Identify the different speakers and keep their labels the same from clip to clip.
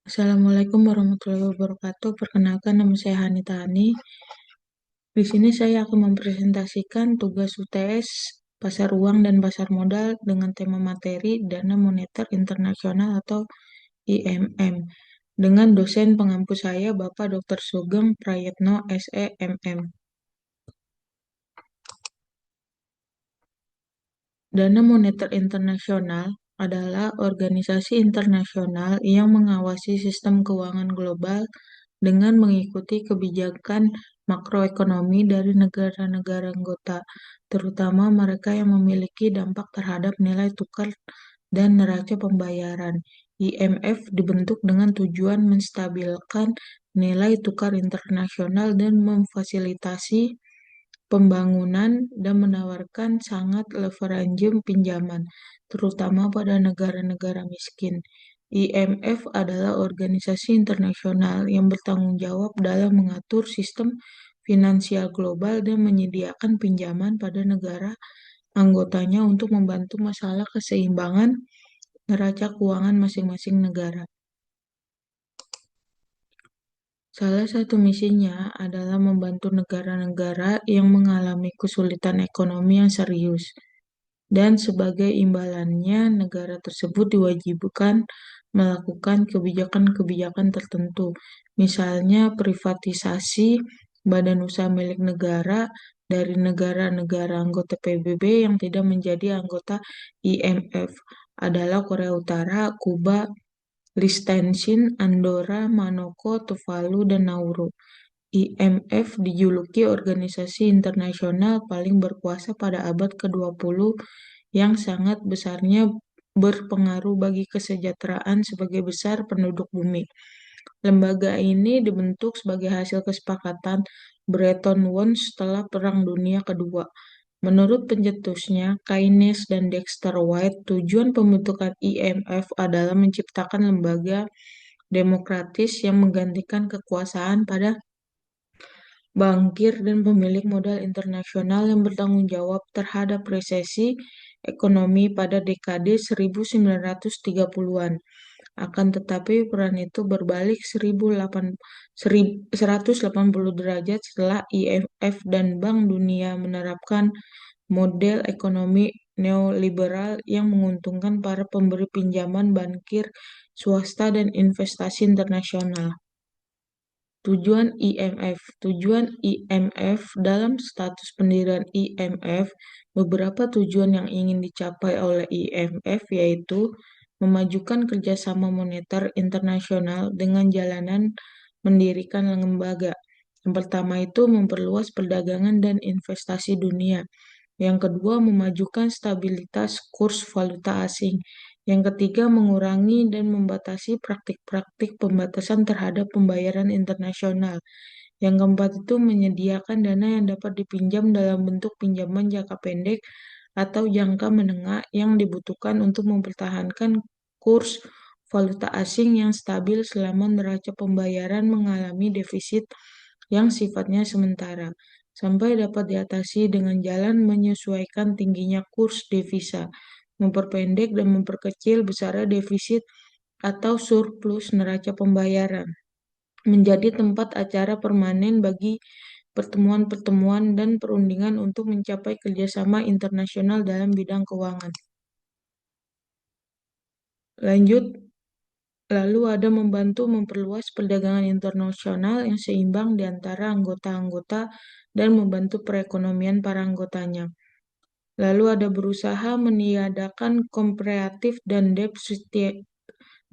Speaker 1: Assalamualaikum warahmatullahi wabarakatuh. Perkenalkan, nama saya Hani Tani. Di sini saya akan mempresentasikan tugas UTS Pasar Uang dan Pasar Modal dengan tema materi Dana Moneter Internasional atau IMM dengan dosen pengampu saya Bapak Dr. Sugeng Prayetno SEMM. Dana Moneter Internasional adalah organisasi internasional yang mengawasi sistem keuangan global dengan mengikuti kebijakan makroekonomi dari negara-negara anggota, terutama mereka yang memiliki dampak terhadap nilai tukar dan neraca pembayaran. IMF dibentuk dengan tujuan menstabilkan nilai tukar internasional dan memfasilitasi pembangunan dan menawarkan sangat leverage pinjaman, terutama pada negara-negara miskin. IMF adalah organisasi internasional yang bertanggung jawab dalam mengatur sistem finansial global dan menyediakan pinjaman pada negara anggotanya untuk membantu masalah keseimbangan neraca keuangan masing-masing negara. Salah satu misinya adalah membantu negara-negara yang mengalami kesulitan ekonomi yang serius, dan sebagai imbalannya, negara tersebut diwajibkan melakukan kebijakan-kebijakan tertentu, misalnya privatisasi badan usaha milik negara dari negara-negara anggota PBB yang tidak menjadi anggota IMF adalah Korea Utara, Kuba, Liechtenstein, Andorra, Monaco, Tuvalu, dan Nauru. IMF dijuluki organisasi internasional paling berkuasa pada abad ke-20 yang sangat besarnya berpengaruh bagi kesejahteraan sebagai besar penduduk bumi. Lembaga ini dibentuk sebagai hasil kesepakatan Bretton Woods setelah Perang Dunia Kedua. Menurut pencetusnya, Keynes dan Dexter White, tujuan pembentukan IMF adalah menciptakan lembaga demokratis yang menggantikan kekuasaan pada bankir dan pemilik modal internasional yang bertanggung jawab terhadap resesi ekonomi pada dekade 1930-an. Akan tetapi peran itu berbalik 180 derajat setelah IMF dan Bank Dunia menerapkan model ekonomi neoliberal yang menguntungkan para pemberi pinjaman bankir swasta dan investasi internasional. Tujuan IMF. Tujuan IMF dalam status pendirian IMF, beberapa tujuan yang ingin dicapai oleh IMF yaitu memajukan kerjasama moneter internasional dengan jalanan mendirikan lembaga. Yang pertama itu memperluas perdagangan dan investasi dunia. Yang kedua, memajukan stabilitas kurs valuta asing. Yang ketiga, mengurangi dan membatasi praktik-praktik pembatasan terhadap pembayaran internasional. Yang keempat itu menyediakan dana yang dapat dipinjam dalam bentuk pinjaman jangka pendek atau jangka menengah yang dibutuhkan untuk mempertahankan kurs valuta asing yang stabil selama neraca pembayaran mengalami defisit yang sifatnya sementara, sampai dapat diatasi dengan jalan menyesuaikan tingginya kurs devisa, memperpendek dan memperkecil besarnya defisit atau surplus neraca pembayaran, menjadi tempat acara permanen bagi pertemuan-pertemuan dan perundingan untuk mencapai kerjasama internasional dalam bidang keuangan. Lanjut, lalu ada membantu memperluas perdagangan internasional yang seimbang di antara anggota-anggota dan membantu perekonomian para anggotanya. Lalu ada berusaha meniadakan komparatif dan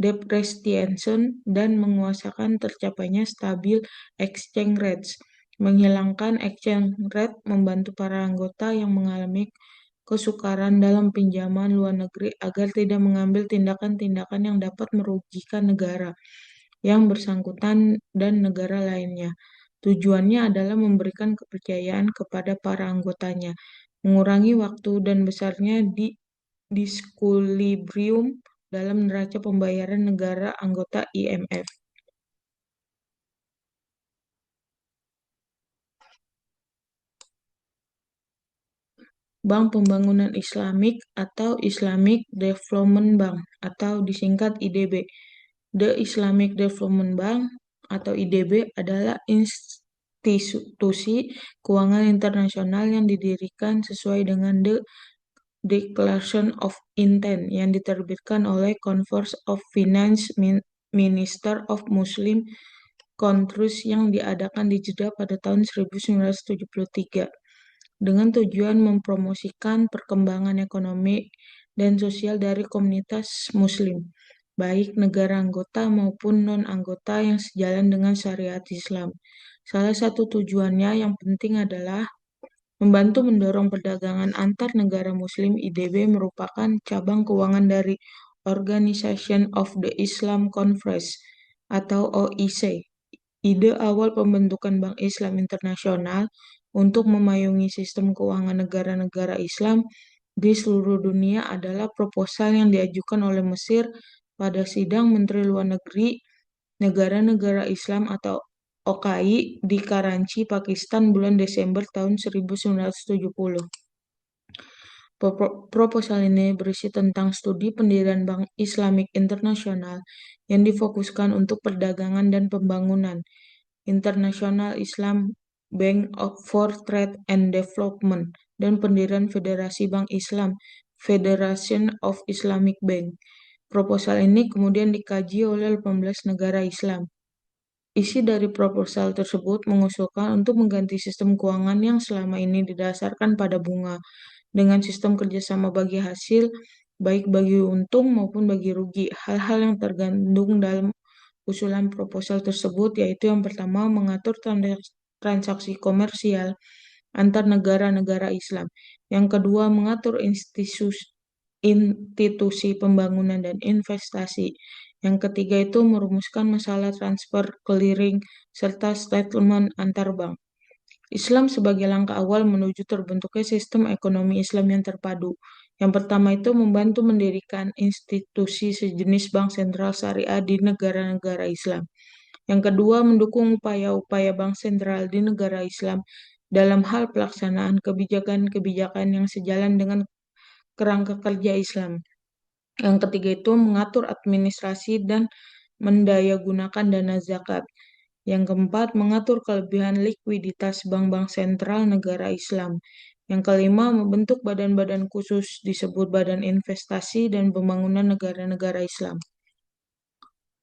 Speaker 1: depreciation dan menguasakan tercapainya stabil exchange rates. Menghilangkan exchange rate membantu para anggota yang mengalami kesukaran dalam pinjaman luar negeri agar tidak mengambil tindakan-tindakan yang dapat merugikan negara yang bersangkutan dan negara lainnya. Tujuannya adalah memberikan kepercayaan kepada para anggotanya, mengurangi waktu dan besarnya disequilibrium dalam neraca pembayaran negara anggota IMF. Bank Pembangunan Islamik atau Islamic Development Bank atau disingkat IDB The Islamic Development Bank atau IDB adalah institusi keuangan internasional yang didirikan sesuai dengan The Declaration of Intent yang diterbitkan oleh Conference of Finance Minister of Muslim Countries yang diadakan di Jeddah pada tahun 1973 dengan tujuan mempromosikan perkembangan ekonomi dan sosial dari komunitas Muslim, baik negara anggota maupun non-anggota yang sejalan dengan syariat Islam. Salah satu tujuannya yang penting adalah membantu mendorong perdagangan antar negara Muslim. IDB merupakan cabang keuangan dari Organization of the Islam Conference atau OIC. Ide awal pembentukan Bank Islam Internasional untuk memayungi sistem keuangan negara-negara Islam di seluruh dunia adalah proposal yang diajukan oleh Mesir pada Sidang Menteri Luar Negeri Negara-negara Islam atau OKI di Karachi, Pakistan bulan Desember tahun 1970. Proposal ini berisi tentang studi pendirian Bank Islamic Internasional yang difokuskan untuk perdagangan dan pembangunan, International Islam Bank for Trade and Development, dan pendirian Federasi Bank Islam, Federation of Islamic Bank. Proposal ini kemudian dikaji oleh 18 negara Islam. Isi dari proposal tersebut mengusulkan untuk mengganti sistem keuangan yang selama ini didasarkan pada bunga dengan sistem kerjasama bagi hasil, baik bagi untung maupun bagi rugi. Hal-hal yang tergandung dalam usulan proposal tersebut yaitu yang pertama, mengatur transaksi komersial antar negara-negara Islam. Yang kedua, mengatur institusi pembangunan dan investasi. Yang ketiga itu merumuskan masalah transfer, clearing, serta settlement antar bank. Islam sebagai langkah awal menuju terbentuknya sistem ekonomi Islam yang terpadu. Yang pertama itu membantu mendirikan institusi sejenis bank sentral syariah di negara-negara Islam. Yang kedua, mendukung upaya-upaya bank sentral di negara Islam dalam hal pelaksanaan kebijakan-kebijakan yang sejalan dengan kerangka kerja Islam. Yang ketiga itu mengatur administrasi dan mendayagunakan dana zakat. Yang keempat, mengatur kelebihan likuiditas bank-bank sentral negara Islam. Yang kelima, membentuk badan-badan khusus disebut Badan Investasi dan Pembangunan Negara-negara Islam.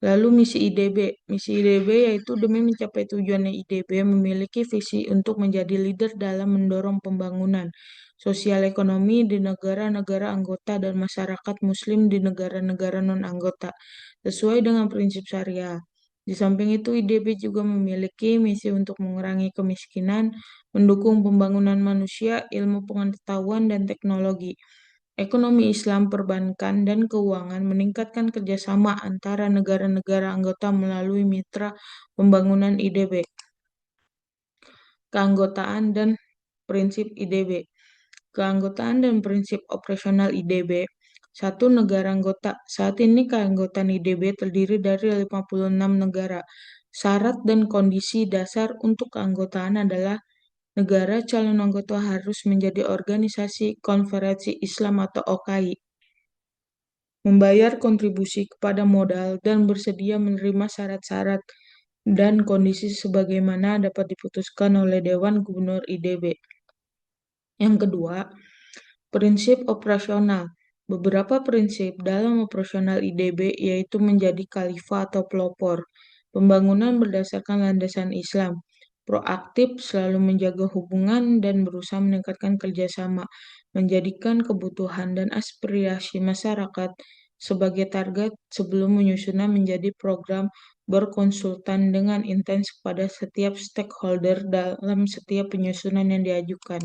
Speaker 1: Lalu misi IDB. Misi IDB yaitu demi mencapai tujuannya IDB memiliki visi untuk menjadi leader dalam mendorong pembangunan sosial ekonomi di negara-negara anggota dan masyarakat muslim di negara-negara non-anggota sesuai dengan prinsip syariah. Di samping itu, IDB juga memiliki misi untuk mengurangi kemiskinan, mendukung pembangunan manusia, ilmu pengetahuan, dan teknologi. Ekonomi Islam, perbankan, dan keuangan meningkatkan kerjasama antara negara-negara anggota melalui mitra pembangunan IDB. Keanggotaan dan prinsip IDB. Keanggotaan dan prinsip operasional IDB. Satu, negara anggota. Saat ini keanggotaan IDB terdiri dari 56 negara. Syarat dan kondisi dasar untuk keanggotaan adalah negara calon anggota harus menjadi organisasi konferensi Islam atau OKI, membayar kontribusi kepada modal, dan bersedia menerima syarat-syarat dan kondisi sebagaimana dapat diputuskan oleh Dewan Gubernur IDB. Yang kedua, prinsip operasional. Beberapa prinsip dalam operasional IDB yaitu menjadi khalifah atau pelopor, pembangunan berdasarkan landasan Islam, proaktif, selalu menjaga hubungan dan berusaha meningkatkan kerjasama, menjadikan kebutuhan dan aspirasi masyarakat sebagai target sebelum menyusunnya menjadi program, berkonsultan dengan intens kepada setiap stakeholder dalam setiap penyusunan yang diajukan.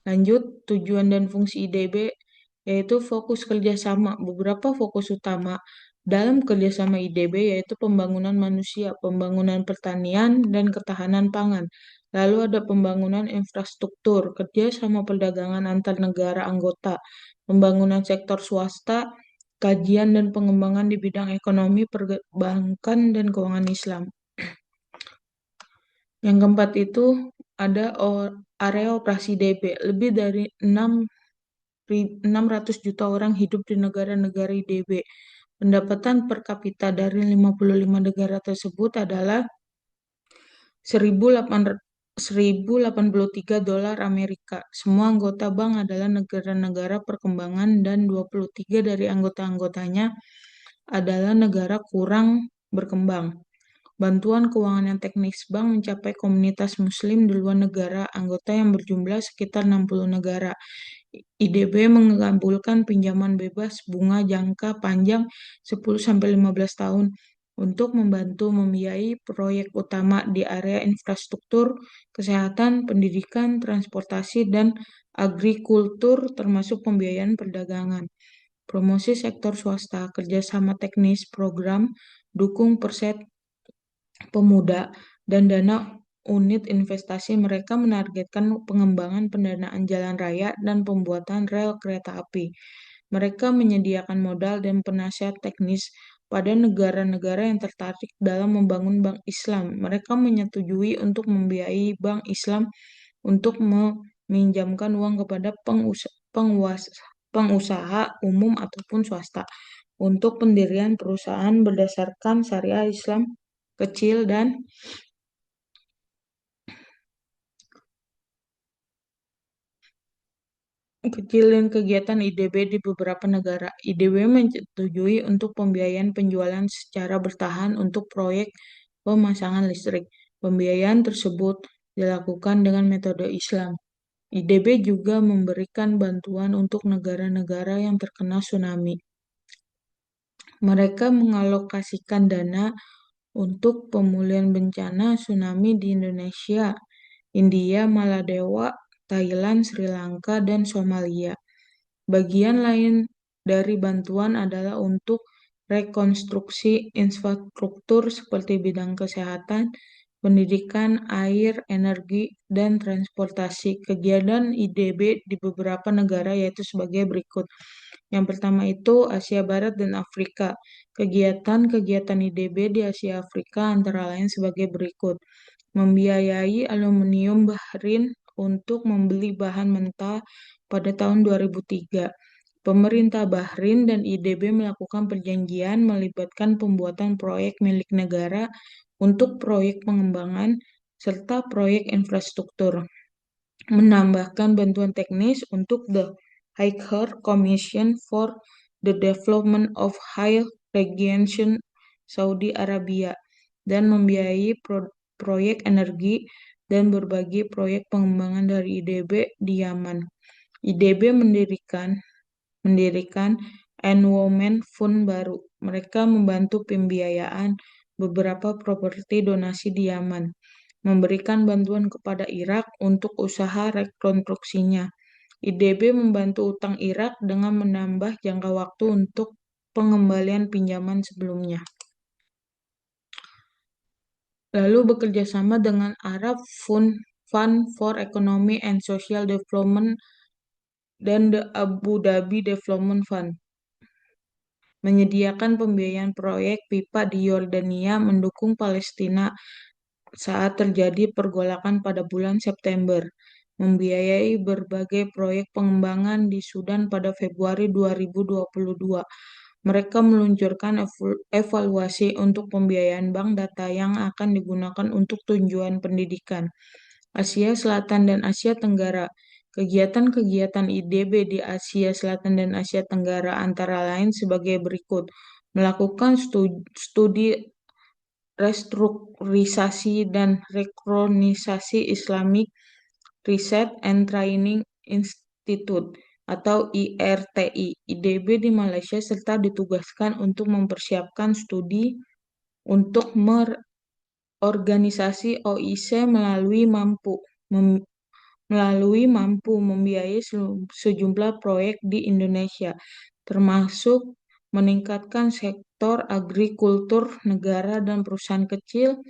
Speaker 1: Lanjut, tujuan dan fungsi IDB yaitu fokus kerjasama. Beberapa fokus utama dalam kerjasama IDB yaitu pembangunan manusia, pembangunan pertanian, dan ketahanan pangan. Lalu ada pembangunan infrastruktur, kerjasama perdagangan antar negara anggota, pembangunan sektor swasta, kajian dan pengembangan di bidang ekonomi, perbankan, dan keuangan Islam. Yang keempat itu ada area operasi IDB. Lebih dari 600 juta orang hidup di negara-negara IDB. Pendapatan per kapita dari 55 negara tersebut adalah 1.083 dolar Amerika. Semua anggota bank adalah negara-negara perkembangan dan 23 dari anggota-anggotanya adalah negara kurang berkembang. Bantuan keuangan yang teknis bank mencapai komunitas muslim di luar negara anggota yang berjumlah sekitar 60 negara. IDB mengabulkan pinjaman bebas bunga jangka panjang 10-15 tahun untuk membantu membiayai proyek utama di area infrastruktur, kesehatan, pendidikan, transportasi, dan agrikultur termasuk pembiayaan perdagangan. Promosi sektor swasta, kerjasama teknis, program, dukung perset pemuda, dan dana unit investasi mereka menargetkan pengembangan pendanaan jalan raya dan pembuatan rel kereta api. Mereka menyediakan modal dan penasihat teknis pada negara-negara yang tertarik dalam membangun bank Islam. Mereka menyetujui untuk membiayai bank Islam untuk meminjamkan uang kepada pengusaha umum ataupun swasta untuk pendirian perusahaan berdasarkan syariah Islam kecil dan kegiatan IDB di beberapa negara. IDB menyetujui untuk pembiayaan penjualan secara bertahan untuk proyek pemasangan listrik. Pembiayaan tersebut dilakukan dengan metode Islam. IDB juga memberikan bantuan untuk negara-negara yang terkena tsunami. Mereka mengalokasikan dana untuk pemulihan bencana tsunami di Indonesia, India, Maladewa, Thailand, Sri Lanka, dan Somalia. Bagian lain dari bantuan adalah untuk rekonstruksi infrastruktur seperti bidang kesehatan, pendidikan, air, energi, dan transportasi. Kegiatan IDB di beberapa negara yaitu sebagai berikut. Yang pertama itu Asia Barat dan Afrika. Kegiatan-kegiatan IDB di Asia Afrika antara lain sebagai berikut. Membiayai aluminium Bahrain untuk membeli bahan mentah pada tahun 2003. Pemerintah Bahrain dan IDB melakukan perjanjian melibatkan pembuatan proyek milik negara untuk proyek pengembangan serta proyek infrastruktur. Menambahkan bantuan teknis untuk the Higher Commission for the Development of High Region Saudi Arabia dan membiayai proyek energi dan berbagai proyek pengembangan dari IDB di Yaman. IDB mendirikan Endowment Fund baru. Mereka membantu pembiayaan beberapa properti donasi di Yaman, memberikan bantuan kepada Irak untuk usaha rekonstruksinya. IDB membantu utang Irak dengan menambah jangka waktu untuk pengembalian pinjaman sebelumnya. Lalu bekerja sama dengan Arab Fund for Economic and Social Development dan the Abu Dhabi Development Fund menyediakan pembiayaan proyek pipa di Yordania mendukung Palestina saat terjadi pergolakan pada bulan September, membiayai berbagai proyek pengembangan di Sudan pada Februari 2022. Mereka meluncurkan evaluasi untuk pembiayaan bank data yang akan digunakan untuk tujuan pendidikan. Asia Selatan dan Asia Tenggara. Kegiatan-kegiatan IDB di Asia Selatan dan Asia Tenggara antara lain sebagai berikut. Melakukan studi restrukturisasi dan rekronisasi Islamic Research and Training Institute atau IRTI, IDB di Malaysia serta ditugaskan untuk mempersiapkan studi untuk organisasi OIC mampu membiayai sejumlah proyek di Indonesia, termasuk meningkatkan sektor agrikultur negara dan perusahaan kecil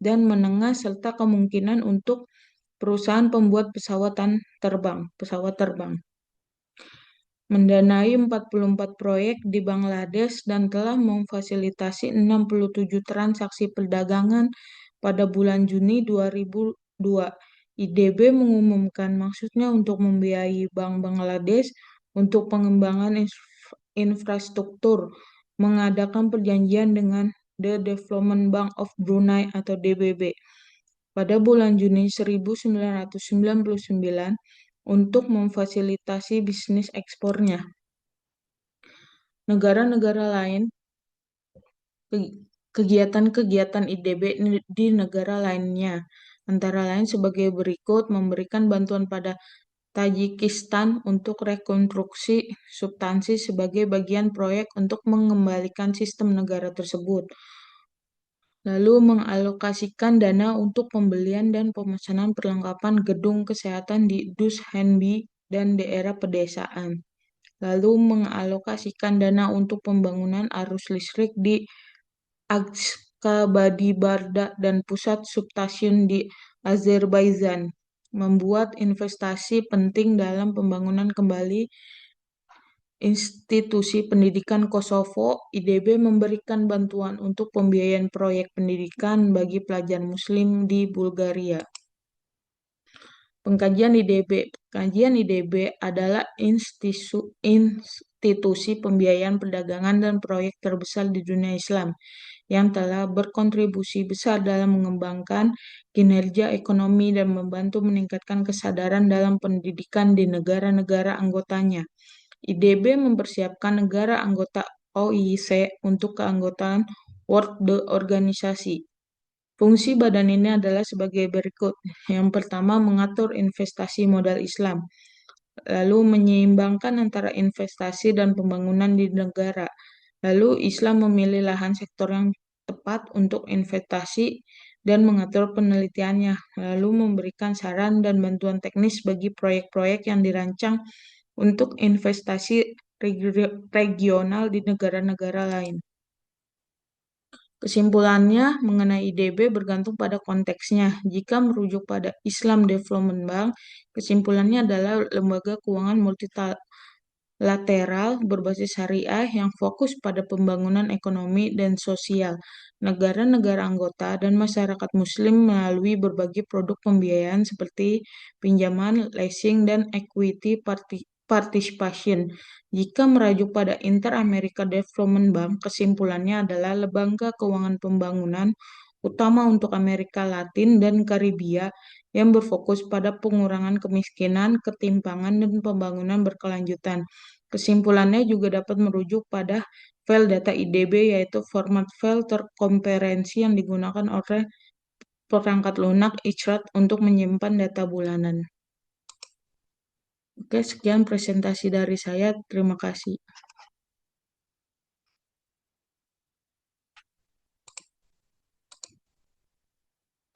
Speaker 1: dan menengah serta kemungkinan untuk perusahaan pembuat pesawat terbang. Mendanai 44 proyek di Bangladesh dan telah memfasilitasi 67 transaksi perdagangan pada bulan Juni 2002. IDB mengumumkan maksudnya untuk membiayai Bank Bangladesh untuk pengembangan infrastruktur mengadakan perjanjian dengan The Development Bank of Brunei atau DBB pada bulan Juni 1999 untuk memfasilitasi bisnis ekspornya. Negara-negara lain, kegiatan-kegiatan IDB di negara lainnya, antara lain sebagai berikut: memberikan bantuan pada Tajikistan untuk rekonstruksi substansi sebagai bagian proyek untuk mengembalikan sistem negara tersebut. Lalu mengalokasikan dana untuk pembelian dan pemesanan perlengkapan gedung kesehatan di Dushanbe dan daerah pedesaan. Lalu mengalokasikan dana untuk pembangunan arus listrik di Ashgabadia dan pusat substasiun di Azerbaijan. Membuat investasi penting dalam pembangunan kembali institusi pendidikan Kosovo. IDB memberikan bantuan untuk pembiayaan proyek pendidikan bagi pelajar Muslim di Bulgaria. Pengkajian IDB. Kajian IDB adalah institusi pembiayaan perdagangan dan proyek terbesar di dunia Islam yang telah berkontribusi besar dalam mengembangkan kinerja ekonomi dan membantu meningkatkan kesadaran dalam pendidikan di negara-negara anggotanya. IDB mempersiapkan negara anggota OIC untuk keanggotaan World Organisasi. Fungsi badan ini adalah sebagai berikut. Yang pertama, mengatur investasi modal Islam, lalu menyeimbangkan antara investasi dan pembangunan di negara. Lalu Islam memilih lahan sektor yang tepat untuk investasi dan mengatur penelitiannya, lalu memberikan saran dan bantuan teknis bagi proyek-proyek yang dirancang untuk investasi regional di negara-negara lain. Kesimpulannya mengenai IDB bergantung pada konteksnya. Jika merujuk pada Islam Development Bank, kesimpulannya adalah lembaga keuangan multilateral berbasis syariah yang fokus pada pembangunan ekonomi dan sosial negara-negara anggota dan masyarakat Muslim melalui berbagai produk pembiayaan seperti pinjaman, leasing, dan equity participation. Jika merajuk pada Inter-America Development Bank, kesimpulannya adalah lembaga keuangan pembangunan utama untuk Amerika Latin dan Karibia yang berfokus pada pengurangan kemiskinan, ketimpangan, dan pembangunan berkelanjutan. Kesimpulannya juga dapat merujuk pada file data IDB, yaitu format file terkomprehensi yang digunakan oleh perangkat lunak ICRAT untuk menyimpan data bulanan. Oke, sekian presentasi dari saya. Terima kasih.